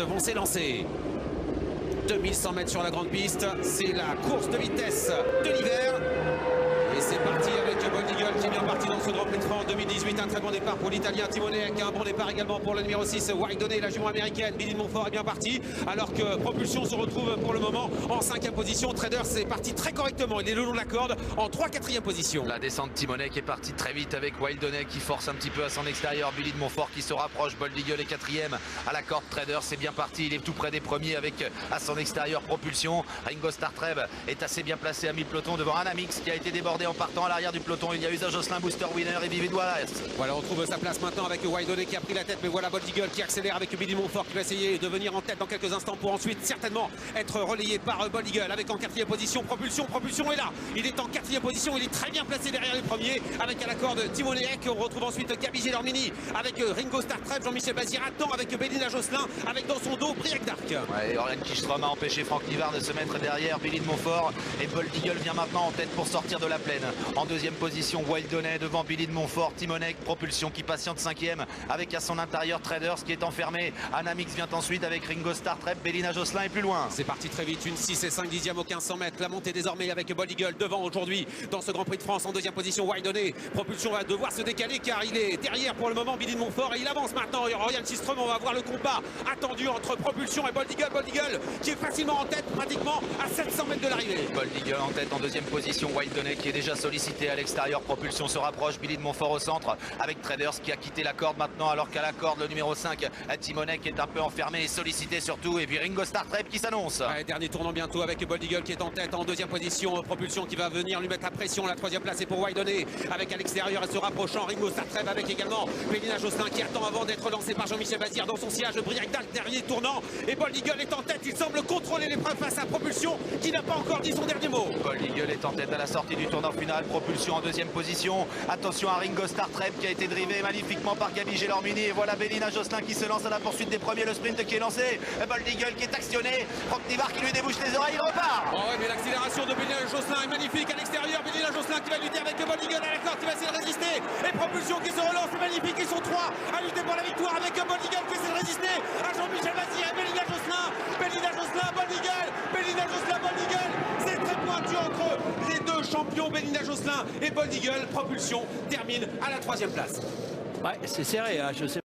vont s'élancer. 2100 mètres sur la grande piste, c'est la course de vitesse de l'hiver. Et c'est parti avec Bold Eagle qui est bien parti dans ce Grand Prix de France 2018. Un très bon départ pour l'Italien Timonec, un bon départ également pour le numéro 6 Wildonné, la jument américaine. Billy de Montfort est bien parti, alors que Propulsion se retrouve pour le moment en 5e position. Trader c'est parti très correctement, il est le long de la corde en 3-4e position. La descente Timonec est partie très vite avec Wildonné qui force un petit peu à son extérieur. Billy de Montfort qui se rapproche, Bold Eagle est 4e à la corde. Trader c'est bien parti, il est tout près des premiers avec à son extérieur Propulsion. Ringo Starr Treb est assez bien placé à mi-peloton devant Anamix qui a été débordé en partant. À l'arrière du peloton il y a Usa Jocelyn, Booster Winner et Vivid Wallace. Voilà, on trouve sa place maintenant avec Wildonné qui a pris la tête, mais voilà Bold Eagle qui accélère avec Billy de Montfort qui va essayer de venir en tête dans quelques instants pour ensuite certainement être relayé par Bold Eagle avec en 4e position Propulsion. Propulsion est là, il est en 4e position, il est très bien placé derrière les premiers avec à la corde Timonec. On retrouve ensuite Gabi Gelormini avec Ringo Starr Treb, Jean-Michel Bazir attend avec Bélina Jocelyn avec dans son dos Briac Dark. Ouais, Oriane Kichstrom a empêché Franck Nivard de se mettre derrière Billy de Montfort et Bold Eagle vient maintenant en tête pour sortir de la plaine. En 2e position Wildonné devant Billy de Montfort, Timonec, Propulsion qui patiente 5e avec à son intérieur Traders qui est enfermé. Anamix vient ensuite avec Ringo Starr Treb, Bélina Jocelyn est plus loin. C'est parti très vite, une 6 et 5 dixièmes au 1500 mètres. La montée désormais avec Bold Eagle devant aujourd'hui dans ce Grand Prix de France. En 2e position Wildonné. Propulsion va devoir se décaler car il est derrière pour le moment Billy de Montfort et il avance maintenant. Oriane Kichstrom, on va voir le combat attendu entre Propulsion et Bold Eagle. Bold Eagle qui est facilement en tête pratiquement à 700 mètres de l'arrivée. Bold Eagle en tête en 2e position, Wildonné qui est déjà sollicité à l'extérieur. Propulsion se rapproche, Billy de Montfort au centre avec Traders qui a quitté la corde maintenant alors qu'à la corde le numéro 5 Timonec est un peu enfermé et sollicité surtout, et puis Ringo Starr Treb qui s'annonce. Ouais, dernier tournant bientôt avec Bold Eagle qui est en tête en 2e position. Propulsion qui va venir lui mettre la pression. La 3e place est pour Wildonné avec à l'extérieur et se rapprochant Ringo Starr Treb avec également Bélina Jocelyn qui attend avant d'être lancé par Jean-Michel Bazir dans son sillage. Briac Dark dernier tournant et Bold Eagle est en tête. Il semble contrôler l'épreuve face à Propulsion qui n'a pas encore dit son dernier mot. Bold Eagle est en tête à la sortie du tournant final. Propulsion en 2e position. Attention à Ringo Starr Treb qui a été drivé magnifiquement par Gabi Gelormini et voilà Bélina Jocelyn qui se lance à la poursuite des premiers. Le sprint qui est lancé, Bold Eagle qui est actionné, Franck Nivard qui lui débouche les oreilles, il repart. Oh ouais, mais l'accélération de Bélina Jocelyn est magnifique à l'extérieur. Bélina Jocelyn qui va lutter avec Bold Eagle à la corde, qui va essayer de résister et Propulsion qui se relance, c'est magnifique. Ils sont 3 à lutter pour la victoire avec Bold Eagle qui essaie de résister à Jean-Michel Bazir et Bélina Jocelyn. Bélina Jocelyn, Bold Eagle, Bélina Jocelyn, Bold Eagle. C'est très pointu entre les deux champions, Bélina Jocelyn et Bold Eagle. Propulsion termine à la 3e place. Ouais, c'est serré, hein. Je sais